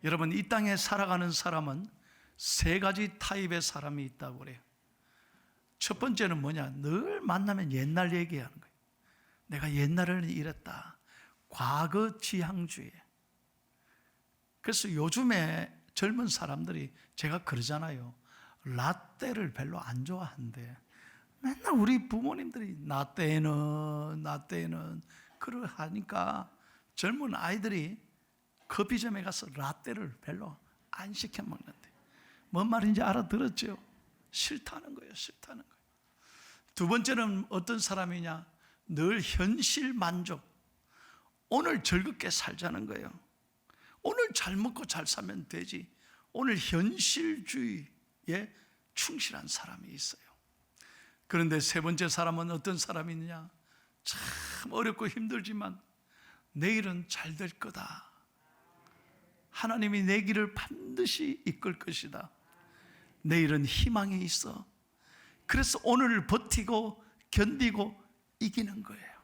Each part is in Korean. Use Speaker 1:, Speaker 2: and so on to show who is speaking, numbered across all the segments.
Speaker 1: 여러분, 이 땅에 살아가는 사람은 세 가지 타입의 사람이 있다고 그래요. 첫 번째는 뭐냐? 늘 만나면 옛날 얘기하는 거예요. 내가 옛날에는 이랬다. 과거 지향주의. 그래서 요즘에 젊은 사람들이, 제가 그러잖아요, 라떼를 별로 안 좋아한대. 맨날 우리 부모님들이 나 때는 그러하니까 젊은 아이들이 커피점에 가서 라떼를 별로 안 시켜 먹는데, 뭔 말인지 알아들었죠? 싫다는 거예요. 싫다는 거예요. 두 번째는 어떤 사람이냐? 늘 현실 만족. 오늘 즐겁게 살자는 거예요. 오늘 잘 먹고 잘 살면 되지. 오늘 현실주의에 충실한 사람이 있어요. 그런데 세 번째 사람은 어떤 사람이냐? 참 어렵고 힘들지만 내일은 잘 될 거다. 하나님이 내 길을 반드시 이끌 것이다. 내일은 희망이 있어. 그래서 오늘을 버티고 견디고 이기는 거예요.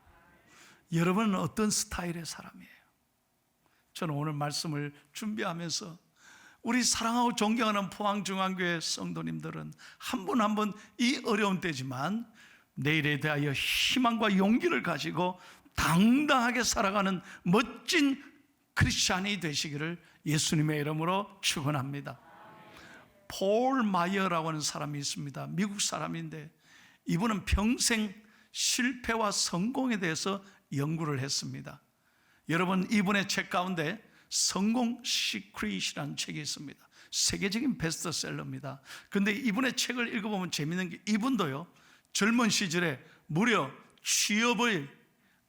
Speaker 1: 여러분은 어떤 스타일의 사람이에요? 저는 오늘 말씀을 준비하면서 우리 사랑하고 존경하는 포항중앙교회 성도님들은 한 분 한 분 이 어려운 때지만 내일에 대하여 희망과 용기를 가지고 당당하게 살아가는 멋진 크리스찬이 되시기를 예수님의 이름으로 축원합니다. 폴 마이어라고 하는 사람이 있습니다. 미국 사람인데 이분은 평생 실패와 성공에 대해서 연구를 했습니다. 여러분, 이분의 책 가운데 성공 시크릿이라는 책이 있습니다. 세계적인 베스트셀러입니다. 그런데 이분의 책을 읽어보면 재밌는 게, 이분도요, 젊은 시절에 무려 취업을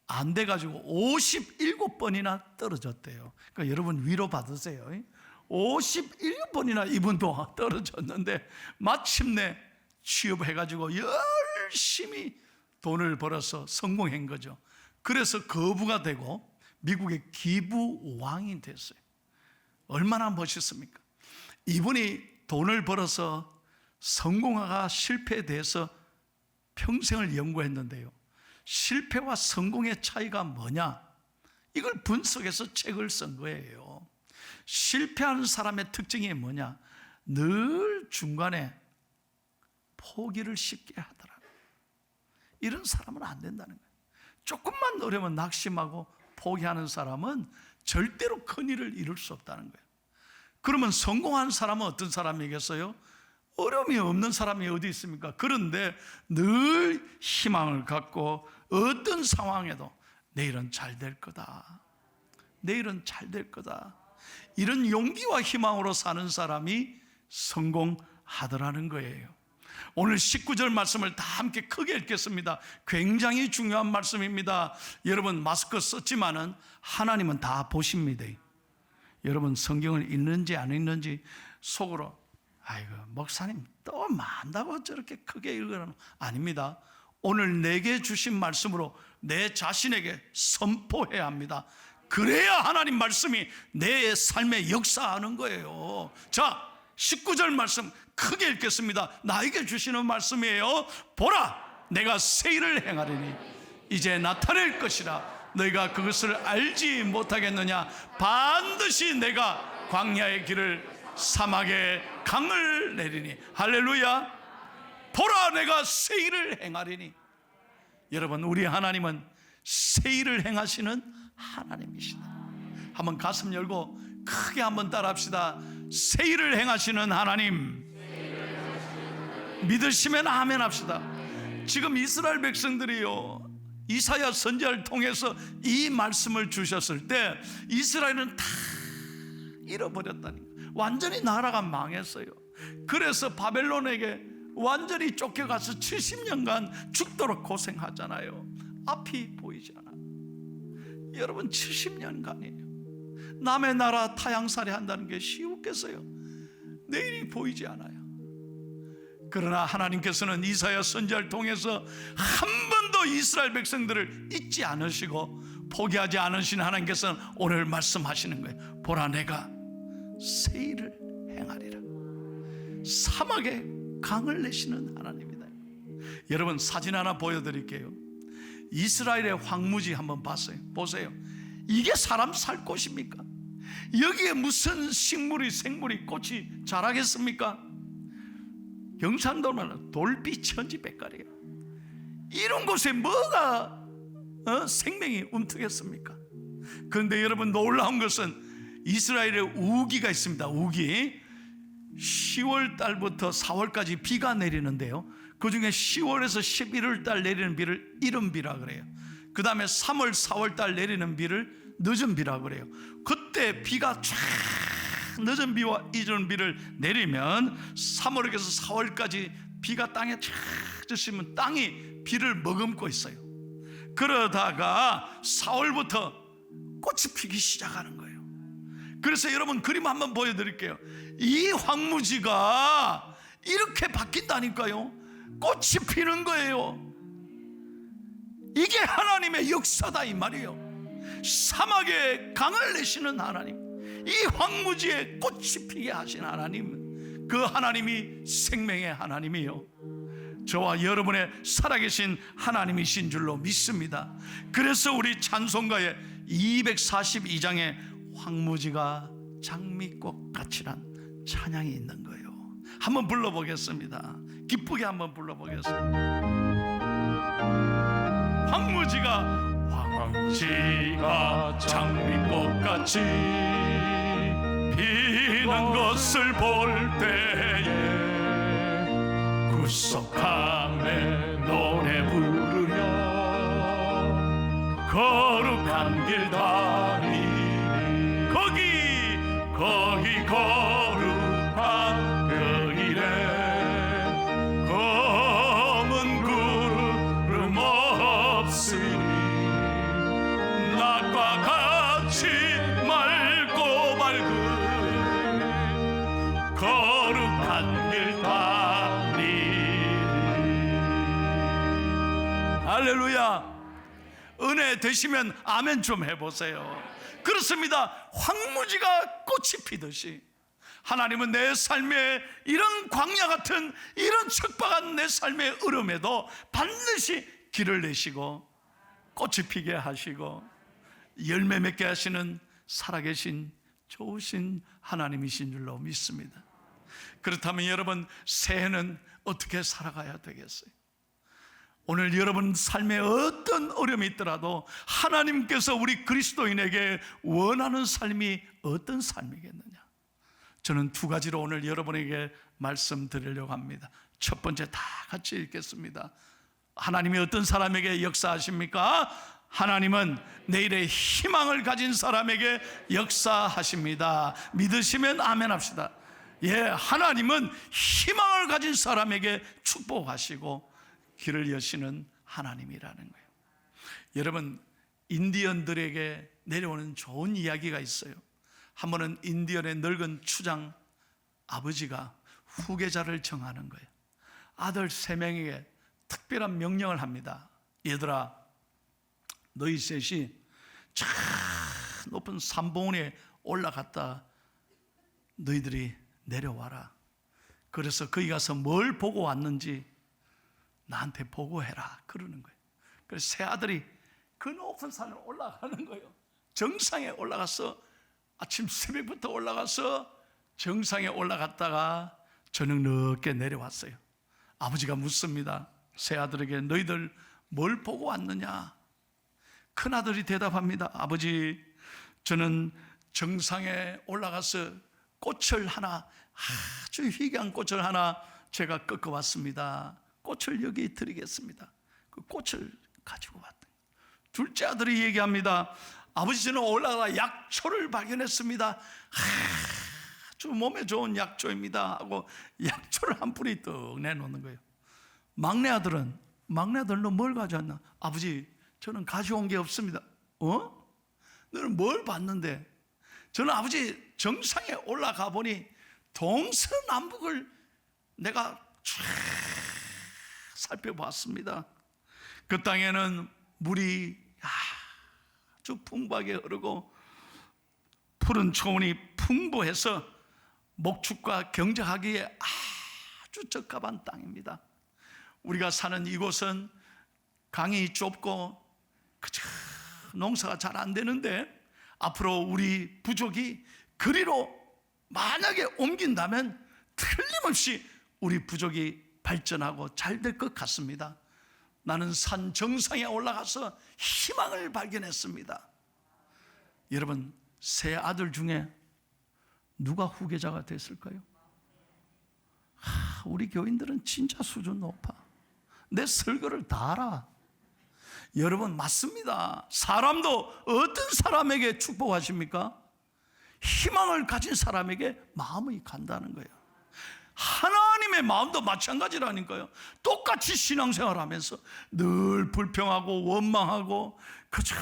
Speaker 1: 안 돼가지고 57번이나 떨어졌대요. 그러니까 여러분 위로 받으세요. 57번이나 이분도 떨어졌는데 마침내 취업해가지고 열심히 돈을 벌어서 성공한 거죠. 그래서 거부가 되고 미국의 기부왕이 됐어요. 얼마나 멋있습니까? 이분이 돈을 벌어서 성공과 실패에 대해서 평생을 연구했는데요, 실패와 성공의 차이가 뭐냐, 이걸 분석해서 책을 쓴 거예요. 실패하는 사람의 특징이 뭐냐? 늘 중간에 포기를 쉽게 하더라고요. 이런 사람은 안 된다는 거예요. 조금만 어려면 낙심하고 포기하는 사람은 절대로 큰 일을 이룰 수 없다는 거예요. 그러면 성공한 사람은 어떤 사람이겠어요? 어려움이 없는 사람이 어디 있습니까? 그런데 늘 희망을 갖고 어떤 상황에도 내일은 잘 될 거다, 내일은 잘 될 거다, 이런 용기와 희망으로 사는 사람이 성공하더라는 거예요. 오늘 19절 말씀을 다 함께 크게 읽겠습니다. 굉장히 중요한 말씀입니다. 여러분, 마스크 썼지만은 하나님은 다 보십니다. 여러분, 성경을 읽는지 안 읽는지 속으로, 아이고 목사님 또 만다고 저렇게 크게 읽으라는, 아닙니다. 오늘 내게 주신 말씀으로 내 자신에게 선포해야 합니다. 그래야 하나님 말씀이 내 삶에 역사하는 거예요. 자, 19절 말씀 크게 읽겠습니다. 나에게 주시는 말씀이에요. 보라, 내가 새 일을 행하리니 이제 나타낼 것이라. 너희가 그것을 알지 못하겠느냐? 반드시 내가 광야의 길을, 사막에 강을 내리니. 할렐루야. 보라, 내가 새 일을 행하리니. 여러분, 우리 하나님은 새 일을 행하시는 하나님이시다. 한번 가슴 열고 크게 한번 따라합시다. 새 일을 행하시는 하나님. 믿으시면 아멘 합시다. 지금 이스라엘 백성들이요, 이사야 선지자를 통해서 이 말씀을 주셨을 때 이스라엘은 다 잃어버렸다니까. 완전히 나라가 망했어요. 그래서 바벨론에게 완전히 쫓겨가서 70년간 죽도록 고생하잖아요. 앞이 보이지 않아. 여러분, 70년간이에요. 남의 나라 타향살이 한다는 게 쉬웠겠어요? 내일이 보이지 않아요. 그러나 하나님께서는 이사야 선지자를 통해서 한 번도 이스라엘 백성들을 잊지 않으시고 포기하지 않으신 하나님께서는 오늘 말씀하시는 거예요. 보라, 내가 새 일을 행하리라. 사막에 강을 내시는 하나님이다. 여러분, 사진 하나 보여드릴게요. 이스라엘의 황무지 한번 봤어요. 보세요. 이게 사람 살 곳입니까? 여기에 무슨 식물이, 생물이, 꽃이 자라겠습니까? 경상도는 돌비 천지백갈이에요. 이런 곳에 뭐가 생명이 움트겠습니까? 그런데 여러분, 놀라운 것은 이스라엘에 우기가 있습니다. 우기. 10월 달부터 4월까지 비가 내리는데요, 그 중에 10월에서 11월 달 내리는 비를 이른비라 그래요. 그 다음에 3월, 4월 달 내리는 비를 늦은비라 그래요. 그때 비가 쫙 늦은 비와 이른 비를 내리면 3월에서 4월까지 비가 땅에 쫙 젖으면 땅이 비를 머금고 있어요. 그러다가 4월부터 꽃이 피기 시작하는 거예요. 그래서 여러분, 그림 한번 보여드릴게요. 이 황무지가 이렇게 바뀐다니까요. 꽃이 피는 거예요. 이게 하나님의 역사다 이 말이에요. 사막에 강을 내시는 하나님, 이 황무지에 꽃이 피게 하신 하나님, 그 하나님이 생명의 하나님이요, 저와 여러분의 살아계신 하나님이신 줄로 믿습니다. 그래서 우리 찬송가의 242장에 황무지가 장미꽃 같이란 찬양이 있는 거예요. 한번 불러보겠습니다. 기쁘게 한번 불러보겠습니다. 황무지가 장미꽃같이 피는 것을 볼 때에 구속함에 노래 부르며 거룩한 길 다니니 거기 거룩한 그 길에 검은 구름 없으니 낮과 같이 맑고 밝은 거룩한 길 다니니. 할렐루야. 은혜 되시면 아멘 좀 해보세요. 그렇습니다. 황무지가 꽃이 피듯이 하나님은 내 삶에 이런 광야 같은, 이런 척박한 내 삶의 으름에도 반드시 길을 내시고 꽃이 피게 하시고 열매 맺게 하시는 살아계신 좋으신 하나님이신 줄로 믿습니다. 그렇다면 여러분, 새해는 어떻게 살아가야 되겠어요? 오늘 여러분 삶에 어떤 어려움이 있더라도 하나님께서 우리 그리스도인에게 원하는 삶이 어떤 삶이겠느냐? 저는 두 가지로 오늘 여러분에게 말씀드리려고 합니다. 첫 번째, 다 같이 읽겠습니다. 하나님이 어떤 사람에게 역사하십니까? 하나님은 내일의 희망을 가진 사람에게 역사하십니다. 믿으시면 아멘 합시다. 예, 하나님은 희망을 가진 사람에게 축복하시고 길을 여시는 하나님이라는 거예요. 여러분, 인디언들에게 내려오는 좋은 이야기가 있어요. 한 번은 인디언의 늙은 추장 아버지가 후계자를 정하는 거예요. 아들 3명에게 특별한 명령을 합니다. 얘들아, 너희 셋이 저 높은 산봉우리에 올라갔다 너희들이 내려와라. 그래서 거기 가서 뭘 보고 왔는지 나한테 보고해라 그러는 거예요. 그래서 세 아들이 그 높은 산을 올라가는 거예요. 정상에 올라가서 아침 새벽부터 올라가서 정상에 올라갔다가 저녁 늦게 내려왔어요. 아버지가 묻습니다. 세 아들에게 너희들 뭘 보고 왔느냐? 큰 아들이 대답합니다. 아버지, 저는 정상에 올라가서 꽃을 하나, 아주 희귀한 꽃을 하나 제가 꺾어왔습니다. 꽃을 여기 드리겠습니다. 그 꽃을 가지고 왔다. 둘째 아들이 얘기합니다. 아버지, 저는 올라가 약초를 발견했습니다. 아주 몸에 좋은 약초입니다 하고 약초를 한 뿌리 떡 내놓는 거예요. 막내 아들은 너 뭘 가져왔나? 아버지, 저는 가져온 게 없습니다. 너는 뭘 봤는데? 저는 아버지 정상에 올라가 보니 동서남북을 내가 쫙 살펴봤습니다. 그 땅에는 물이 아주 풍부하게 흐르고 푸른 초원이 풍부해서 목축과 경작하기에 아주 적합한 땅입니다. 우리가 사는 이곳은 강이 좁고 그저 농사가 잘 안 되는데 앞으로 우리 부족이 그리로 만약에 옮긴다면 틀림없이 우리 부족이 발전하고 잘 될 것 같습니다. 나는 산 정상에 올라가서 희망을 발견했습니다. 여러분, 세 아들 중에 누가 후계자가 됐을까요? 우리 교인들은 진짜 수준 높아. 내 설교를 다 알아. 여러분, 맞습니다. 사람도 어떤 사람에게 축복하십니까? 희망을 가진 사람에게 마음이 간다는 거예요. 하나님의 마음도 마찬가지라니까요. 똑같이 신앙생활 하면서 늘 불평하고 원망하고 그저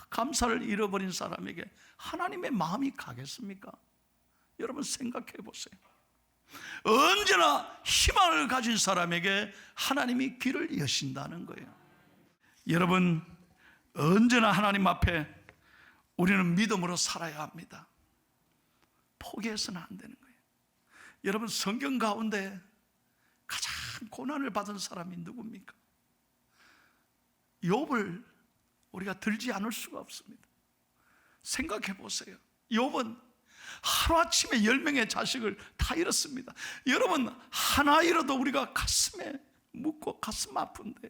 Speaker 1: 감사를 잃어버린 사람에게 하나님의 마음이 가겠습니까? 여러분, 생각해 보세요. 언제나 희망을 가진 사람에게 하나님이 길을 여신다는 거예요. 여러분, 언제나 하나님 앞에 우리는 믿음으로 살아야 합니다. 포기해서는 안 되는 거예요. 여러분, 성경 가운데 가장 고난을 받은 사람이 누굽니까? 욥을 우리가 들지 않을 수가 없습니다. 생각해 보세요. 욥은 하루아침에 10명의 자식을 다 잃었습니다. 여러분, 하나 잃어도 우리가 가슴에 묻고 가슴 아픈데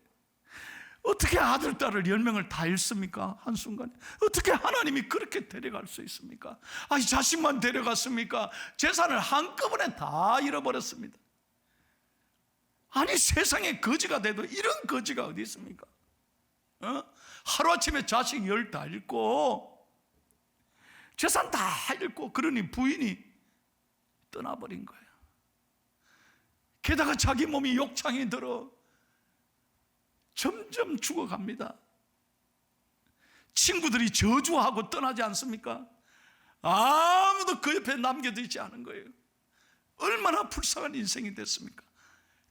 Speaker 1: 어떻게 아들, 딸을 10명을 다 잃습니까? 한순간에. 어떻게 하나님이 그렇게 데려갈 수 있습니까? 이 자식만 데려갔습니까? 재산을 한꺼번에 다 잃어버렸습니다. 아니, 세상에 거지가 돼도 이런 거지가 어디 있습니까? 하루아침에 자식 10 다 잃고 재산 다 잃고, 그러니 부인이 떠나버린 거예요. 게다가 자기 몸이 욕창이 들어 점점 죽어갑니다. 친구들이 저주하고 떠나지 않습니까? 아무도 그 옆에 남겨두지 않은 거예요. 얼마나 불쌍한 인생이 됐습니까?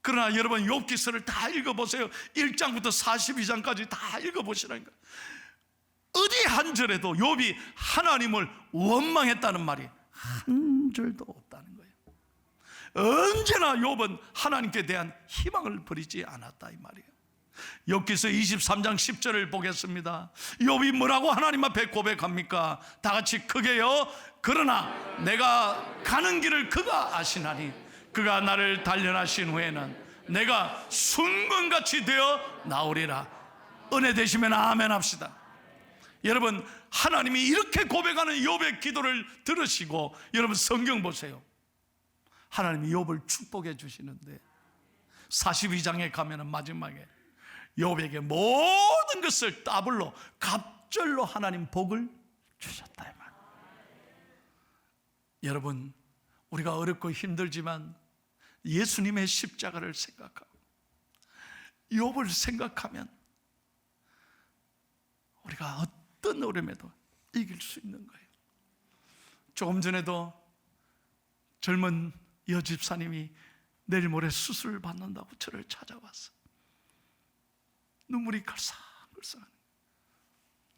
Speaker 1: 그러나 여러분, 욥기서를 다 읽어보세요. 1장부터 42장까지 다 읽어보시라니까. 어디 한 절에도 욥이 하나님을 원망했다는 말이 한 절도 없다는 거예요. 언제나 욥은 하나님께 대한 희망을 버리지 않았다, 이 말이에요. 욥기서 23장 10절을 보겠습니다. 욥이 뭐라고 하나님 앞에 고백합니까? 다 같이 크게요. 그러나 내가 가는 길을 그가 아시나니 그가 나를 단련하신 후에는 내가 순금같이 되어 나오리라. 은혜 되시면 아멘 합시다. 여러분, 하나님이 이렇게 고백하는 욥의 기도를 들으시고, 여러분 성경 보세요. 하나님이 욥을 축복해 주시는데 42장에 가면은 마지막에 욥에게 모든 것을 더블로 갑절로 하나님 복을 주셨다, 이 말. 여러분, 우리가 어렵고 힘들지만 예수님의 십자가를 생각하고 욥을 생각하면 우리가 어떤 어려움에도 이길 수 있는 거예요. 조금 전에도 젊은 여집사님이 내일 모레 수술을 받는다고 저를 찾아왔어요. 눈물이 걸싹걸싹.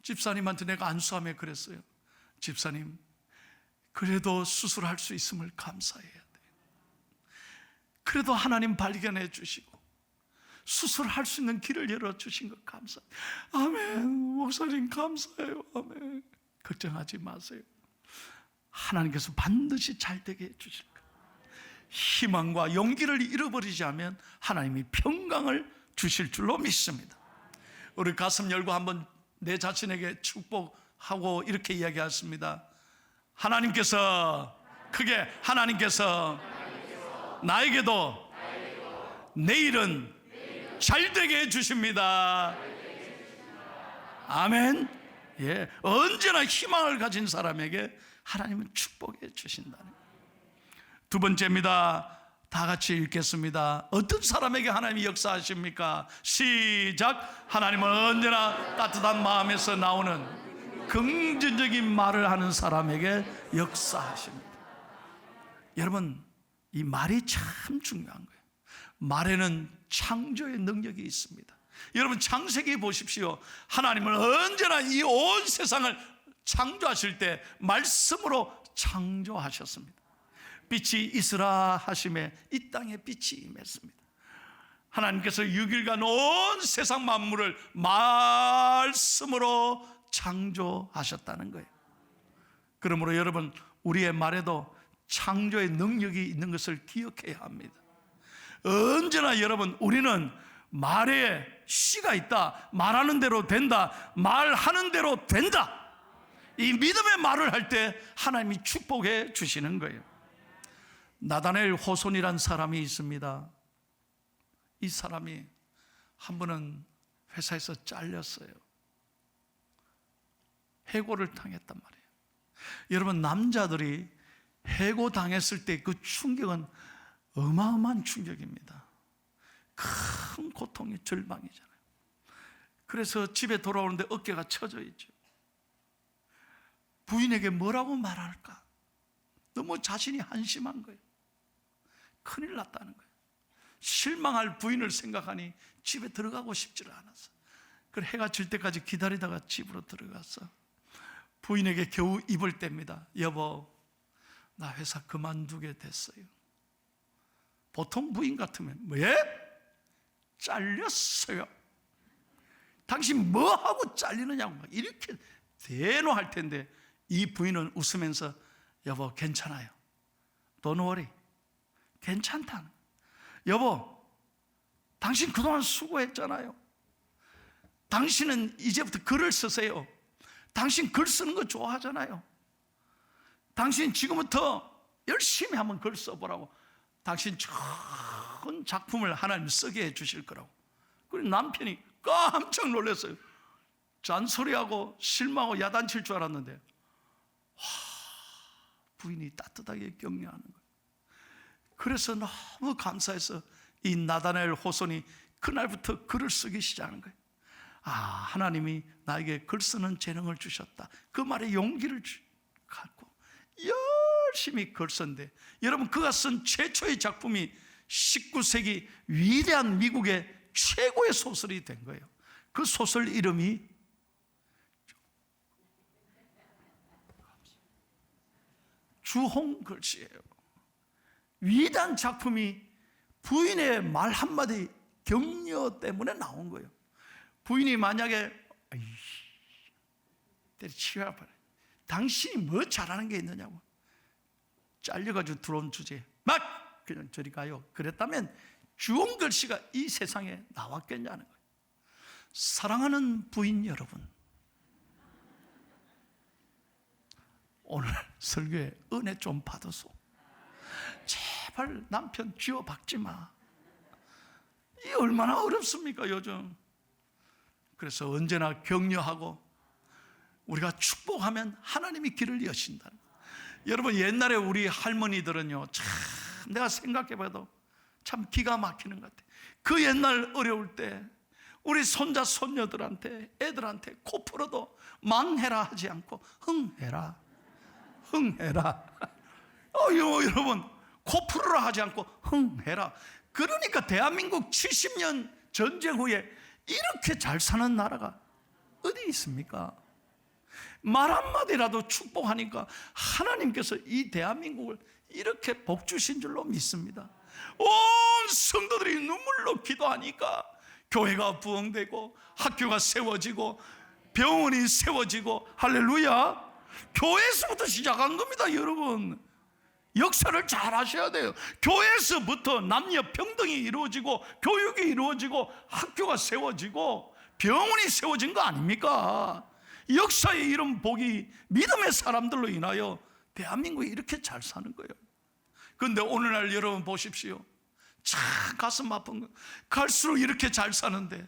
Speaker 1: 집사님한테 내가 안수하며 그랬어요. 집사님, 그래도 수술할 수 있음을 감사해야 돼요. 그래도 하나님 발견해 주시고 수술할 수 있는 길을 열어주신 것 감사해요. 아멘. 목사님 감사해요. 아멘. 걱정하지 마세요. 하나님께서 반드시 잘 되게 해주실 거예요. 희망과 용기를 잃어버리지 않으면 하나님이 평강을 주실 줄로 믿습니다. 우리 가슴 열고 한번 내 자신에게 축복하고 이렇게 이야기했습니다. 하나님께서, 크게 하나님께서 나에게도 내일은 잘 되게 해주십니다. 아멘. 예, 언제나 희망을 가진 사람에게 하나님은 축복해 주신다는 거예요. 두 번째입니다. 다 같이 읽겠습니다. 어떤 사람에게 하나님이 역사하십니까? 시작. 하나님은 언제나 따뜻한 마음에서 나오는 긍정적인 말을 하는 사람에게 역사하십니다. 여러분, 이 말이 참 중요한 거예요. 말에는 창조의 능력이 있습니다. 여러분, 창세기 보십시오. 하나님은 언제나 이 온 세상을 창조하실 때 말씀으로 창조하셨습니다. 빛이 있으라 하심에 이 땅에 빛이 임했습니다. 하나님께서 6일간 온 세상 만물을 말씀으로 창조하셨다는 거예요. 그러므로 여러분, 우리의 말에도 창조의 능력이 있는 것을 기억해야 합니다. 언제나 여러분, 우리는 말에 씨가 있다. 말하는 대로 된다. 말하는 대로 된다. 이 믿음의 말을 할 때 하나님이 축복해 주시는 거예요. 나다넬 호손이란 사람이 있습니다. 이 사람이 한 번은 회사에서 잘렸어요. 해고를 당했단 말이에요. 여러분, 남자들이 해고 당했을 때 그 충격은 어마어마한 충격입니다. 큰 고통이, 절망이잖아요. 그래서 집에 돌아오는데 어깨가 처져 있죠. 부인에게 뭐라고 말할까? 너무 자신이 한심한 거예요. 큰일 났다는 거예요. 실망할 부인을 생각하니 집에 들어가고 싶지를 않았어. 그래, 해가 질 때까지 기다리다가 집으로 들어갔어. 부인에게 겨우 입을 뗍니다. 여보, 나 회사 그만두게 됐어요. 보통 부인 같으면 왜? 잘렸어요. 당신 뭐 하고 잘리느냐고 막 이렇게 대노할 텐데, 이 부인은 웃으면서 여보, 괜찮아요. Don't worry. 괜찮다. 여보, 당신 그동안 수고했잖아요. 당신은 이제부터 글을 쓰세요. 당신 글 쓰는 거 좋아하잖아요. 당신 지금부터 열심히 한번 글 써보라고. 당신 좋은 작품을 하나님 쓰게 해주실 거라고. 그리고 남편이 깜짝 놀랐어요. 잔소리하고 실망하고 야단칠 줄 알았는데, 부인이 따뜻하게 격려하는 거예요. 그래서 너무 감사해서 이 나다넬 호손이 그날부터 글을 쓰기 시작하는 거예요. 하나님이 나에게 글 쓰는 재능을 주셨다. 그 말에 용기를 갖고 열심히 글 썼는데, 여러분, 그가 쓴 최초의 작품이 19세기 위대한 미국의 최고의 소설이 된 거예요. 그 소설 이름이 주홍 글씨예요. 위대한 작품이 부인의 말 한마디 격려 때문에 나온 거예요. 부인이 만약에 때려치워버려. 당신이 뭐 잘하는 게 있느냐고. 잘려가지고 들어온 주제에 막 그냥 저리 가요. 그랬다면 주홍 글씨가 이 세상에 나왔겠냐는 거예요. 사랑하는 부인 여러분, 오늘 설교에 은혜 좀 받으소. 제발 남편 쥐어박지 마. 이게 얼마나 어렵습니까, 요즘. 그래서 언제나 격려하고 우리가 축복하면 하나님이 길을 여신다. 여러분, 옛날에 우리 할머니들은요, 참 내가 생각해봐도 참 기가 막히는 것 같아요. 그 옛날 어려울 때 우리 손자 손녀들한테, 애들한테 코 풀어도 망해라 하지 않고 흥해라, 흥해라. 여러분, 코 풀어라 하지 않고 흥해라. 그러니까 대한민국 70년 전쟁 후에 이렇게 잘 사는 나라가 어디 있습니까? 말 한마디라도 축복하니까 하나님께서 이 대한민국을 이렇게 복 주신 줄로 믿습니다. 온 성도들이 눈물로 기도하니까 교회가 부흥되고 학교가 세워지고 병원이 세워지고, 할렐루야. 교회에서부터 시작한 겁니다, 여러분. 역사를 잘 아셔야 돼요. 교회에서부터 남녀 평등이 이루어지고 교육이 이루어지고 학교가 세워지고 병원이 세워진 거 아닙니까? 역사의 이런 복이 믿음의 사람들로 인하여 대한민국이 이렇게 잘 사는 거예요. 그런데 오늘날 여러분 보십시오. 참 가슴 아픈 거. 갈수록 이렇게 잘 사는데,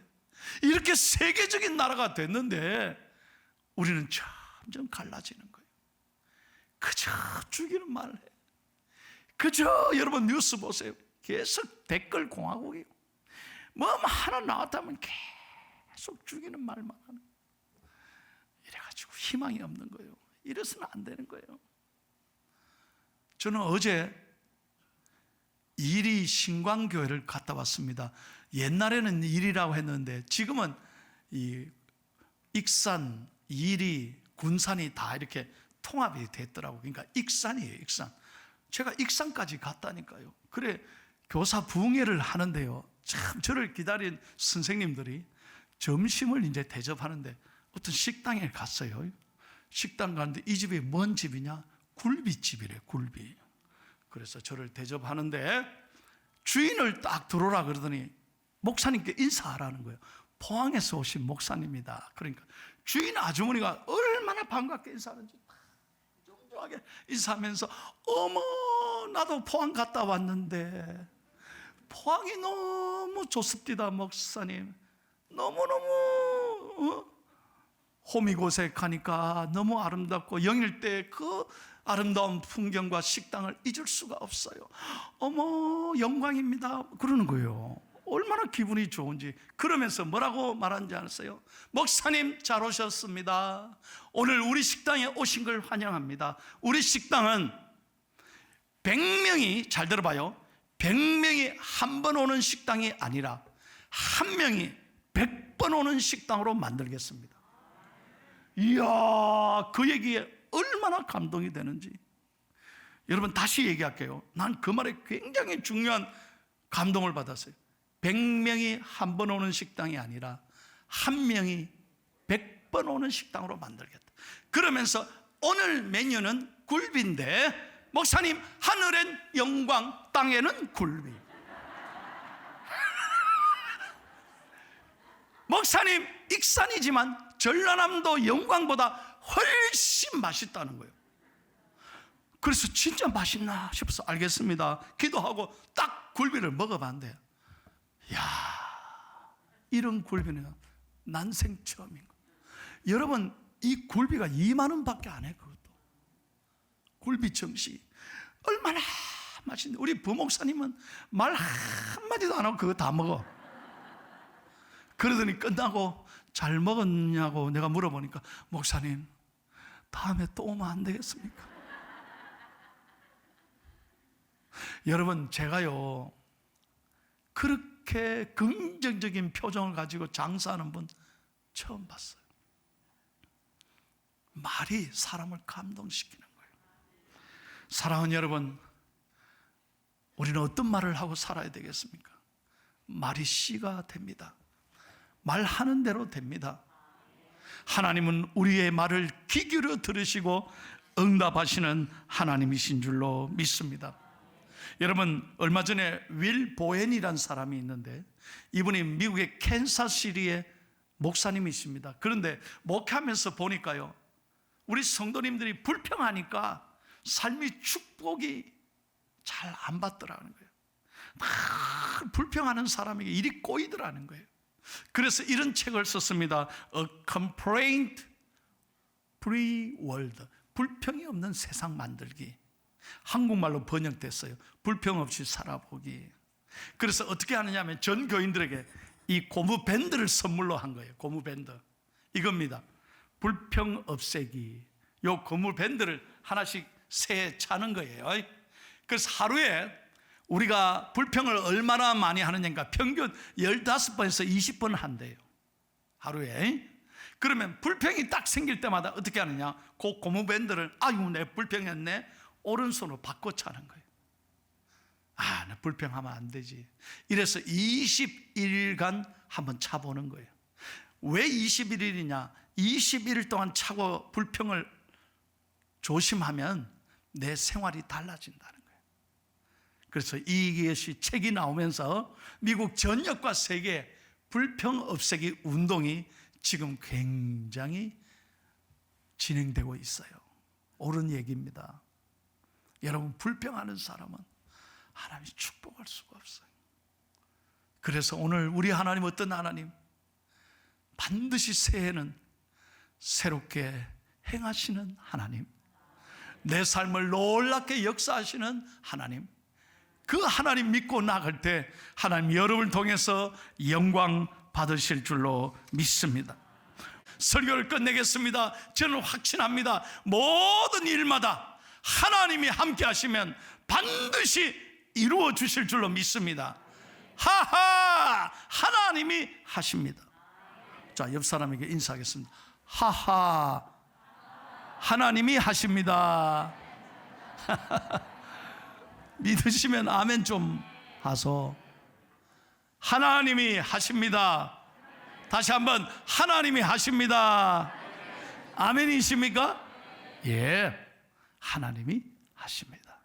Speaker 1: 이렇게 세계적인 나라가 됐는데 우리는 점점 갈라지는 거예요. 그저 죽이는 말을 해. 그저 여러분 뉴스 보세요. 계속 댓글 공화국이고, 뭐 하나 나왔다면 계속 죽이는 말만 하는 거예요. 이래가지고 희망이 없는 거예요. 이래서는 안 되는 거예요. 저는 어제 이리 신광교회를 갔다 왔습니다. 옛날에는 이리라고 했는데 지금은 이 익산, 이리, 군산이 다 이렇게 통합이 됐더라고요. 그러니까 익산이에요, 익산. 제가 익산까지 갔다니까요. 그래, 교사 부흥회를 하는데요, 참 저를 기다린 선생님들이 점심을 이제 대접하는데 어떤 식당에 갔어요. 식당 가는데 이 집이 뭔 집이냐? 굴비집이래, 굴비. 그래서 저를 대접하는데 주인을 딱 들어오라 그러더니 목사님께 인사하라는 거예요. 포항에서 오신 목사님이다. 그러니까 주인 아주머니가 얼마나 반갑게 인사하는지 정중하게 인사하면서, 어머, 나도 포항 갔다 왔는데 포항이 너무 좋습니다, 목사님. 너무너무 호미고색하니까 너무 아름답고 영일 때 그 아름다운 풍경과 식당을 잊을 수가 없어요. 어머, 영광입니다. 그러는 거예요. 얼마나 기분이 좋은지. 그러면서 뭐라고 말하는지 아세요? 목사님 잘 오셨습니다. 오늘 우리 식당에 오신 걸 환영합니다. 우리 식당은 100명이, 잘 들어봐요, 100명이 한 번 오는 식당이 아니라 한 명이 100번 오는 식당으로 만들겠습니다. 이야, 그 얘기에 얼마나 감동이 되는지. 여러분, 다시 얘기할게요. 난 그 말에 굉장히 중요한 감동을 받았어요. 100명이 한 번 오는 식당이 아니라 한 명이 100번 오는 식당으로 만들겠다. 그러면서 오늘 메뉴는 굴비인데, 목사님, 하늘엔 영광, 땅에는 굴비. 목사님, 익산이지만 전라남도 영광보다 훨씬 맛있다는 거예요. 그래서 진짜 맛있나 싶어서 알겠습니다, 기도하고 딱 굴비를 먹어봤는데, 이야, 이런 굴비는 난생 처음인 거예요. 여러분, 이 굴비가 2만 원밖에 안 해. 그것도 굴비 정식 얼마나 맛있는데, 우리 부목사님은 말 한마디도 안 하고 그거 다 먹어. 그러더니 끝나고 잘 먹었냐고 내가 물어보니까, 목사님 다음에 또 오면 안 되겠습니까? 여러분, 제가요 그렇게 긍정적인 표정을 가지고 장사하는 분 처음 봤어요. 말이 사람을 감동시키는 거예요. 사랑하는 여러분, 우리는 어떤 말을 하고 살아야 되겠습니까? 말이 씨가 됩니다. 말하는 대로 됩니다. 하나님은 우리의 말을 귀 기울여 들으시고 응답하시는 하나님이신 줄로 믿습니다. 여러분, 얼마 전에 윌 보헨이라는 사람이 있는데, 이분이 미국의 캔사스시리의 목사님이십니다. 그런데 목회하면서 보니까요, 우리 성도님들이 불평하니까 삶이 축복이 잘 안 받더라는 거예요. 막 불평하는 사람에게 일이 꼬이더라는 거예요. 그래서 이런 책을 썼습니다. A Complaint Free World, 불평이 없는 세상 만들기. 한국말로 번역됐어요. 불평 없이 살아보기. 그래서 어떻게 하느냐 하면 전 교인들에게 이 고무 밴드를 선물로 한 거예요. 고무 밴드 이겁니다. 불평 없애기. 요 고무 밴드를 하나씩 새에 차는 거예요. 그래서 하루에 우리가 불평을 얼마나 많이 하느냐니까 평균 15번에서 20번 한대요, 하루에. 그러면 불평이 딱 생길 때마다 어떻게 하느냐, 그 고무밴드를, 아유 내 불평했네, 오른손으로 바꿔 차는 거예요. 아, 나 불평하면 안 되지. 이래서 21일간 한번 차보는 거예요. 왜 21일이냐? 21일 동안 차고 불평을 조심하면 내 생활이 달라진다는 거예요. 그래서 이것이 책이 나오면서 미국 전역과 세계 불평 없애기 운동이 지금 굉장히 진행되고 있어요. 옳은 얘기입니다. 여러분, 불평하는 사람은 하나님이 축복할 수가 없어요. 그래서 오늘 우리 하나님 어떤 하나님? 반드시 새해는 새롭게 행하시는 하나님, 내 삶을 놀랍게 역사하시는 하나님, 그 하나님 믿고 나갈 때 하나님 여러분을 통해서 영광 받으실 줄로 믿습니다. 설교를 끝내겠습니다. 저는 확신합니다. 모든 일마다 하나님이 함께 하시면 반드시 이루어 주실 줄로 믿습니다. 하하, 하나님이 하십니다. 자, 옆 사람에게 인사하겠습니다. 하하, 하나님이 하십니다. 믿으시면 아멘 좀 하소. 하나님이 하십니다. 다시 한번, 하나님이 하십니다. 아멘이십니까? 예, 하나님이 하십니다.